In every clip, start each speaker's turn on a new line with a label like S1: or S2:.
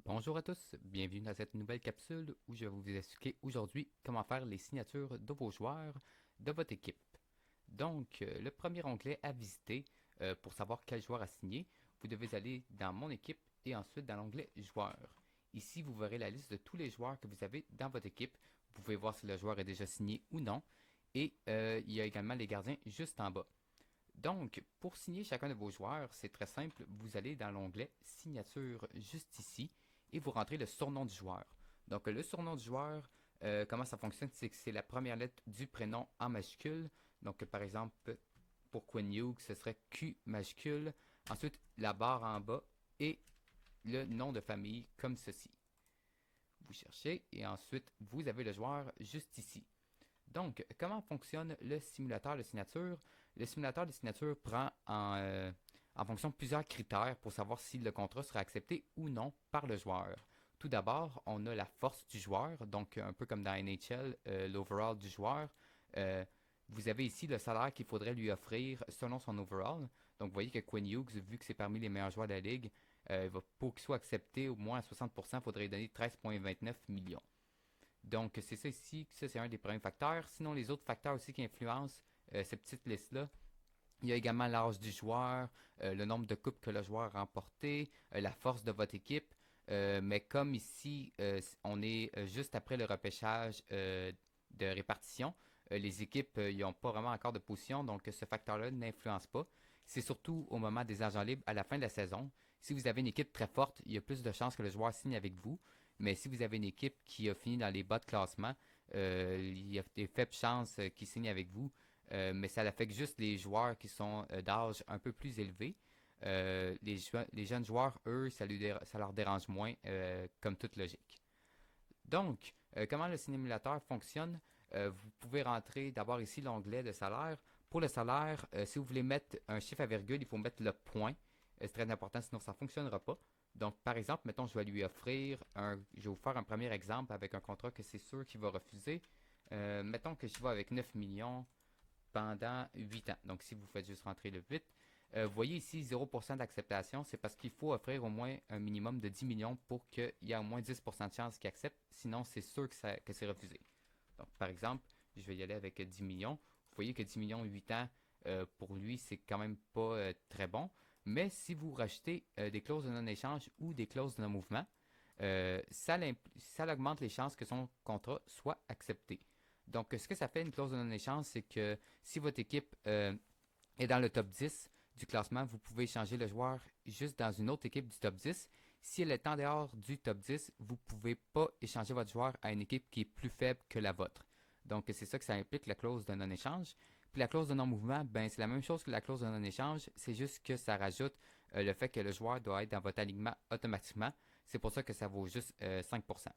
S1: Bonjour à tous, bienvenue dans cette nouvelle capsule où je vais vous expliquer aujourd'hui comment faire les signatures de vos joueurs de votre équipe. Donc, le premier onglet à visiter pour savoir quel joueur a signé, vous devez aller dans Mon équipe et ensuite dans l'onglet Joueurs. Ici, vous verrez la liste de tous les joueurs que vous avez dans votre équipe. Vous pouvez voir si le joueur est déjà signé ou non. Et il y a également les gardiens juste en bas. Donc, pour signer chacun de vos joueurs, c'est très simple. Vous allez dans l'onglet Signature juste ici et vous rentrez le surnom du joueur. Donc, le surnom du joueur, comment ça fonctionne, c'est que c'est la première lettre du prénom en majuscule. Donc, par exemple, pour Quinn Hughes, ce serait Q majuscule. Ensuite, la barre en bas et le nom de famille comme ceci. Vous cherchez et ensuite, vous avez le joueur juste ici. Donc, comment fonctionne le simulateur de signature? Le simulateur de signature prend en fonction plusieurs critères pour savoir si le contrat sera accepté ou non par le joueur. Tout d'abord, on a la force du joueur, donc un peu comme dans NHL, l'overall du joueur. Euh, Vous avez ici le salaire qu'il faudrait lui offrir selon son overall. Donc, vous voyez que Quinn Hughes, vu que c'est parmi les meilleurs joueurs de la ligue, pour qu'il soit accepté au moins à 60%, il faudrait lui donner 13,29 millions. Donc, c'est ça ici, ça c'est un des premiers facteurs. Sinon, les autres facteurs aussi qui influencent cette petite liste-là, il y a également l'âge du joueur, le nombre de coupes que le joueur a remporté, la force de votre équipe. Mais comme ici, on est juste après le repêchage de répartition, les équipes n'ont pas vraiment encore de position, donc ce facteur-là n'influence pas. C'est surtout au moment des agents libres à la fin de la saison. Si vous avez une équipe très forte, il y a plus de chances que le joueur signe avec vous. Mais si vous avez une équipe qui a fini dans les bas de classement, il y a des faibles chances qu'il signe avec vous. Mais ça affecte juste les joueurs qui sont d'âge un peu plus élevé. Les jeunes joueurs, eux, ça leur dérange moins, comme toute logique. Donc, comment le simulateur fonctionne? Vous pouvez rentrer d'abord ici l'onglet de salaire. Pour le salaire, si vous voulez mettre un chiffre à virgule, il faut mettre le point. C'est très important, sinon ça ne fonctionnera pas. Donc, par exemple, mettons, je vais lui offrir je vais vous faire un premier exemple avec un contrat que c'est sûr qu'il va refuser. Mettons que je vais avec 9 millions pendant 8 ans. Donc, si vous faites juste rentrer le 8, vous voyez ici 0% d'acceptation. C'est parce qu'il faut offrir au moins un minimum de 10 millions pour qu'il y ait au moins 10% de chance qu'il accepte. Sinon, c'est sûr que c'est refusé. Donc, par exemple, je vais y aller avec 10 millions. Vous voyez que 10 millions 8 ans, pour lui, c'est quand même pas très bon. Mais si vous rajoutez des clauses de non-échange ou des clauses de non-mouvement, ça augmente les chances que son contrat soit accepté. Donc, ce que ça fait une clause de non-échange, c'est que si votre équipe est dans le top 10 du classement, vous pouvez changer le joueur juste dans une autre équipe du top 10. Si elle est en dehors du top 10, vous ne pouvez pas échanger votre joueur à une équipe qui est plus faible que la vôtre. Donc, c'est ça que ça implique, la clause de non-échange. Puis la clause de non-mouvement, ben, c'est la même chose que la clause de non-échange, c'est juste que ça rajoute le fait que le joueur doit être dans votre alignement automatiquement. C'est pour ça que ça vaut juste 5%.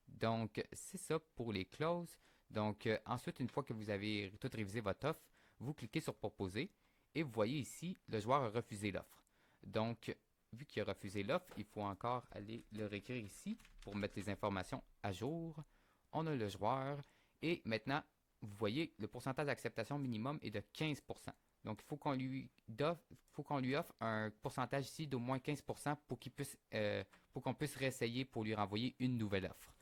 S1: Donc, c'est ça pour les clauses. Donc, ensuite, une fois que vous avez tout révisé votre offre, vous cliquez sur Proposer et vous voyez ici, le joueur a refusé l'offre. Donc, vu qu'il a refusé l'offre, il faut encore aller le réécrire ici pour mettre les informations à jour. On a le joueur et maintenant, vous voyez, le pourcentage d'acceptation minimum est de 15%. Donc, il faut qu'on lui offre un pourcentage ici d'au moins 15% pour qu'on puisse réessayer pour lui renvoyer une nouvelle offre.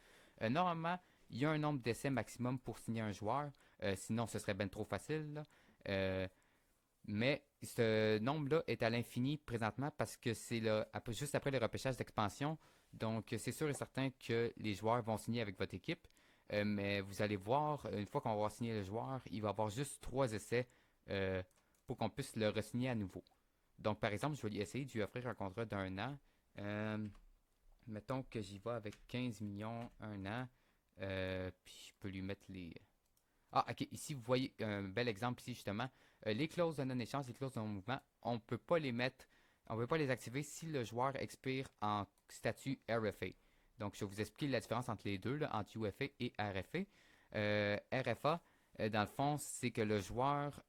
S1: Normalement, il y a un nombre d'essais maximum pour signer un joueur. Sinon, ce serait bien trop facile, là. Mais ce nombre-là est à l'infini présentement parce que c'est juste après le repêchage d'expansion. Donc, c'est sûr et certain que les joueurs vont signer avec votre équipe. Mais vous allez voir, une fois qu'on va avoir signé le joueur, il va avoir juste 3 essais euh, pour qu'on puisse le re-signer à nouveau. Donc, par exemple, je vais essayer de lui offrir un contrat d'un an. Euh, Mettons que j'y vais avec 15 millions un an. Puis je peux lui mettre les. Ah, ok. Ici, vous voyez un bel exemple ici, justement. Les clauses de non-échange, les clauses de non-mouvement, on ne peut pas les mettre, on ne peut pas les activer si le joueur expire en statut RFA. Donc, je vais vous expliquer la différence entre les deux, là, entre UFA et RFA. RFA, dans le fond, c'est que le joueur,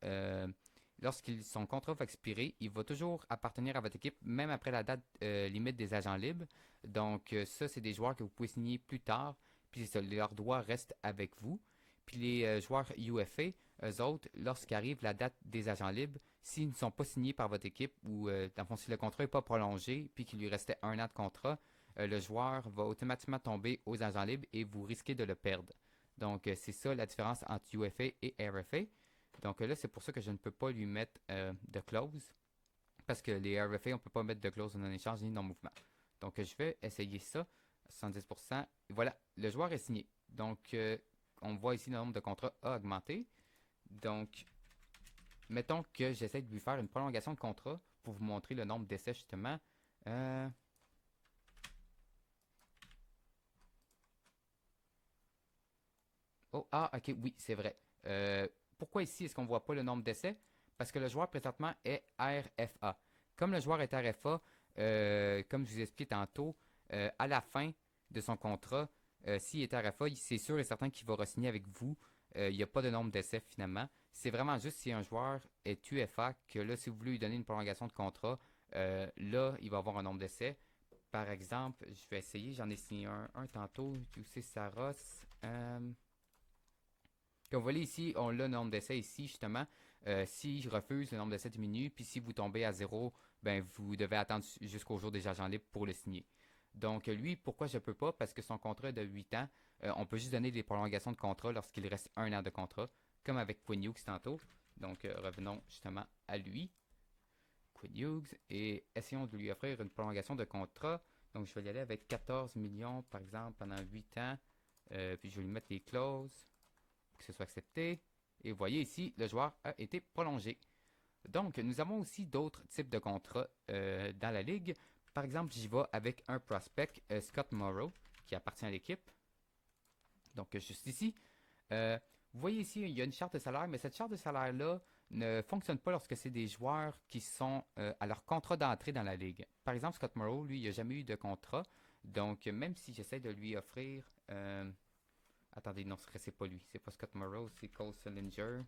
S1: son contrat va expirer, il va toujours appartenir à votre équipe, même après la date limite des agents libres. Donc, ça, c'est des joueurs que vous pouvez signer plus tard, puis ça, leurs droits restent avec vous. Puis les joueurs UFA, eux autres, lorsqu'arrive la date des agents libres, s'ils ne sont pas signés par votre équipe ou dans le fond, si le contrat n'est pas prolongé puis qu'il lui restait un an de contrat, le joueur va automatiquement tomber aux agents libres et vous risquez de le perdre. Donc, c'est ça la différence entre UFA et RFA. Donc là, c'est pour ça que je ne peux pas lui mettre de clause. Parce que les RFA, on ne peut pas mettre de clause non échange ni non mouvement. Donc, je vais essayer ça. 70%. Voilà, le joueur est signé. Donc, on voit ici le nombre de contrats a augmenté. Donc, mettons que j'essaie de lui faire une prolongation de contrat pour vous montrer le nombre d'essais justement. Oh, ah, ok, oui, c'est vrai. Pourquoi ici est-ce qu'on ne voit pas le nombre d'essais? Parce que le joueur présentement est RFA. Comme le joueur est RFA, comme je vous ai expliqué tantôt, à la fin de son contrat, s'il est RFA, c'est sûr et certain qu'il va re-signer avec vous. Il n'y a pas de nombre d'essais finalement. C'est vraiment juste si un joueur est UFA que là, si vous voulez lui donner une prolongation de contrat, là, il va avoir un nombre d'essais. Par exemple, je vais essayer, j'en ai signé un tantôt, c'est Saros. Comme vous voyez ici, on a le nombre d'essais ici, justement. Si je refuse, le nombre d'essais diminue. Puis si vous tombez à zéro, ben vous devez attendre jusqu'au jour des agents libres pour le signer. Donc lui, pourquoi je ne peux pas? Parce que son contrat est de 8 ans. On peut juste donner des prolongations de contrat lorsqu'il reste un an de contrat, comme avec Quinn Hughes tantôt. Donc revenons justement à lui, Quinn Hughes, et essayons de lui offrir une prolongation de contrat. Donc je vais y aller avec 14 millions, par exemple, pendant 8 ans. Puis je vais lui mettre les clauses que ce soit accepté. Et vous voyez ici, le joueur a été prolongé. Donc, nous avons aussi d'autres types de contrats dans la ligue. Par exemple, j'y vais avec un prospect, Scott Morrow, qui appartient à l'équipe. Donc, juste ici. Vous voyez ici, il y a une charte de salaire, mais cette charte de salaire-là ne fonctionne pas lorsque c'est des joueurs qui sont à leur contrat d'entrée dans la ligue. Par exemple, Scott Morrow, lui, il n'a jamais eu de contrat. Donc, même si j'essaie de lui offrir... attendez, non, c'est pas lui. C'est pas Scott Morrow, c'est Cole Sillinger.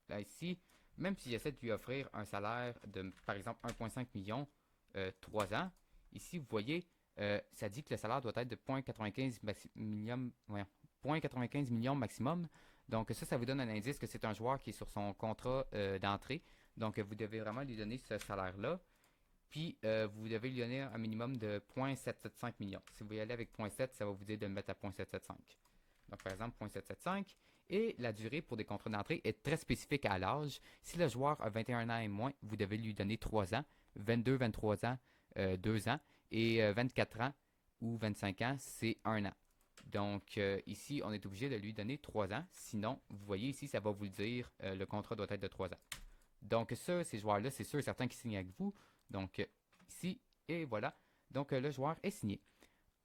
S1: Là, ici, même si j'essaie de lui offrir un salaire de, par exemple, 1,5 million, 3 ans, ici, vous voyez, ça dit que le salaire doit être de 0,95 million, ouais, 0,95 millions maximum. Donc ça vous donne un indice que c'est un joueur qui est sur son contrat d'entrée. Donc vous devez vraiment lui donner ce salaire-là. Puis vous devez lui donner un minimum de 0,775 millions. Si vous y allez avec 0,7, ça va vous dire de le mettre à 0,775. Donc par exemple 0,775. Et la durée pour des contrats d'entrée est très spécifique à l'âge. Si le joueur a 21 ans et moins, vous devez lui donner 3 ans. 22, 23 ans, 2 ans. Et 24 ans ou 25 ans, c'est 1 an. Donc ici, on est obligé de lui donner 3 ans. Sinon, vous voyez ici, ça va vous le dire, le contrat doit être de 3 ans. Donc ça, ces joueurs-là, c'est sûr et certain qu'ils signent avec vous. Donc ici, et voilà. Donc le joueur est signé.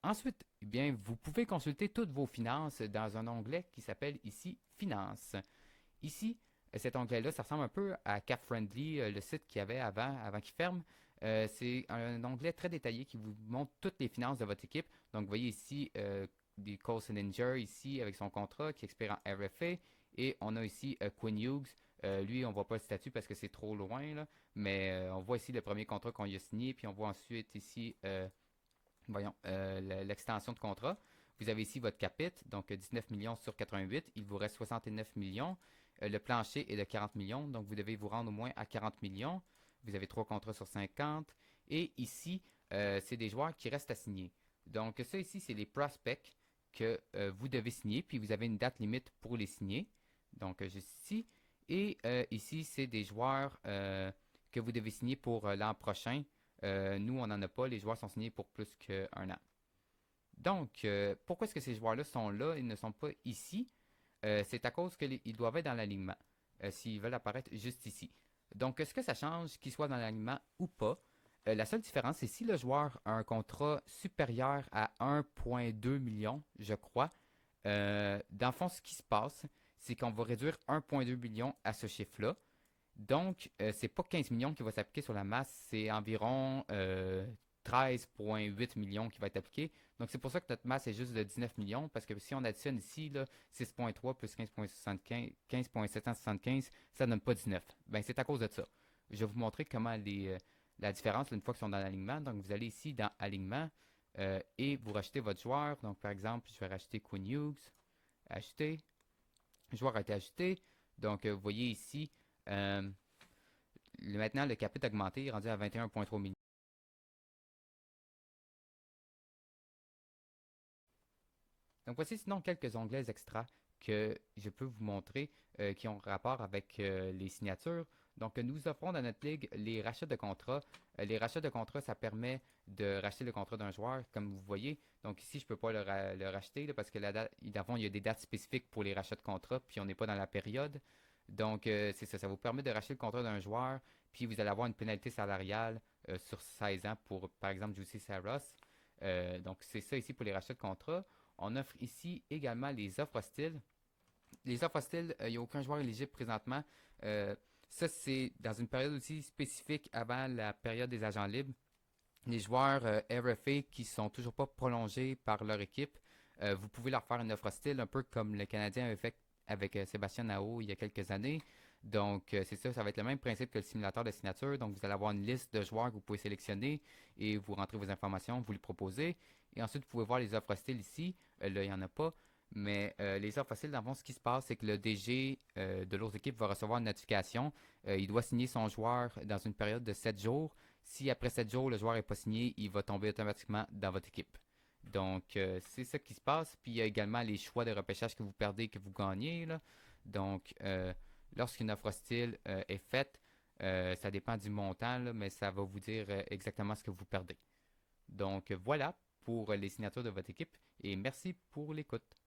S1: Ensuite, eh bien, vous pouvez consulter toutes vos finances dans un onglet qui s'appelle ici Finances. Ici, cet onglet-là, ça ressemble un peu à CapFriendly, le site qu'il y avait avant qu'il ferme. C'est un onglet très détaillé qui vous montre toutes les finances de votre équipe. Donc, vous voyez ici des Cole Sillinger ici avec son contrat qui expire en RFA. Et on a ici Quinn Hughes. Lui, on ne voit pas le statut parce que c'est trop loin, là, mais on voit ici le premier contrat qu'on y a signé. Puis on voit ensuite ici voyons, l'extension de contrat. Vous avez ici votre capite, donc 19 millions sur 88. Il vous reste 69 millions. Le plancher est de 40 millions, donc vous devez vous rendre au moins à 40 millions. Vous avez 3 contrats sur 50. Et ici, c'est des joueurs qui restent à signer. Donc ça ici, c'est les prospects que vous devez signer, puis vous avez une date limite pour les signer. Donc juste ici. Et ici, c'est des joueurs que vous devez signer pour l'an prochain. Nous, on n'en a pas. Les joueurs sont signés pour plus qu'un an. Donc, pourquoi est-ce que ces joueurs-là sont là et ne sont pas ici? C'est à cause qu'ils doivent être dans l'alignement. S'ils veulent apparaître juste ici. Donc, est-ce que ça change qu'ils soient dans l'alignement ou pas? La seule différence, c'est si le joueur a un contrat supérieur à 1,2 million, je crois. Dans le fond, ce qui se passe, c'est qu'on va réduire 1,2 million à ce chiffre-là. Donc, c'est pas 15 millions qui va s'appliquer sur la masse, c'est environ 13,8 millions qui va être appliqué. Donc, c'est pour ça que notre masse est juste de 19 millions, parce que si on additionne ici 6,3 plus 15,775, ça ne donne pas 19. Ben, c'est à cause de ça. Je vais vous montrer comment la différence une fois qu'ils sont dans l'alignement. Donc, vous allez ici dans Alignement et vous rachetez votre joueur. Donc, par exemple, je vais racheter Quinn Hughes. Acheter. Le joueur a été acheté. Donc, vous voyez ici, maintenant, le capite augmenté est rendu à 21,3 millions. Donc voici sinon quelques onglets extra que je peux vous montrer qui ont rapport avec les signatures. Donc nous offrons dans notre ligue les rachats de contrats. Les rachats de contrats, ça permet de racheter le contrat d'un joueur, comme vous voyez. Donc ici, je ne peux pas le racheter là, parce que d'avant, il y a des dates spécifiques pour les rachats de contrats, puis on n'est pas dans la période. Donc c'est ça, ça vous permet de racheter le contrat d'un joueur, puis vous allez avoir une pénalité salariale sur 16 ans pour, par exemple, Juicy Saros. Donc c'est ça ici pour les rachats de contrats. On offre ici également les offres hostiles. Les offres hostiles, il n'y a aucun joueur éligible présentement. Euh, Ça, c'est dans une période aussi spécifique avant la période des agents libres. Les joueurs RFA qui sont toujours pas prolongés par leur équipe, vous pouvez leur faire une offre hostile, un peu comme le Canadien avait fait avec Sébastien Nao il y a quelques années. Donc, c'est ça, ça va être le même principe que le simulateur de signature. Donc, vous allez avoir une liste de joueurs que vous pouvez sélectionner et vous rentrez vos informations, vous les proposez. Et ensuite, vous pouvez voir les offres hostiles ici. Là, il n'y en a pas. Mais les offres hostiles, dans le fond, ce qui se passe, c'est que le DG de l'autre équipe va recevoir une notification. Il doit signer son joueur dans une période de 7 jours. Si après 7 jours, le joueur n'est pas signé, il va tomber automatiquement dans votre équipe. Donc, c'est ça qui se passe. Puis, il y a également les choix de repêchage que vous perdez et que vous gagnez. Là. Donc, lorsqu'une offre hostile est faite, ça dépend du montant, là, mais ça va vous dire exactement ce que vous perdez. Donc, voilà pour les signatures de votre équipe et merci pour l'écoute.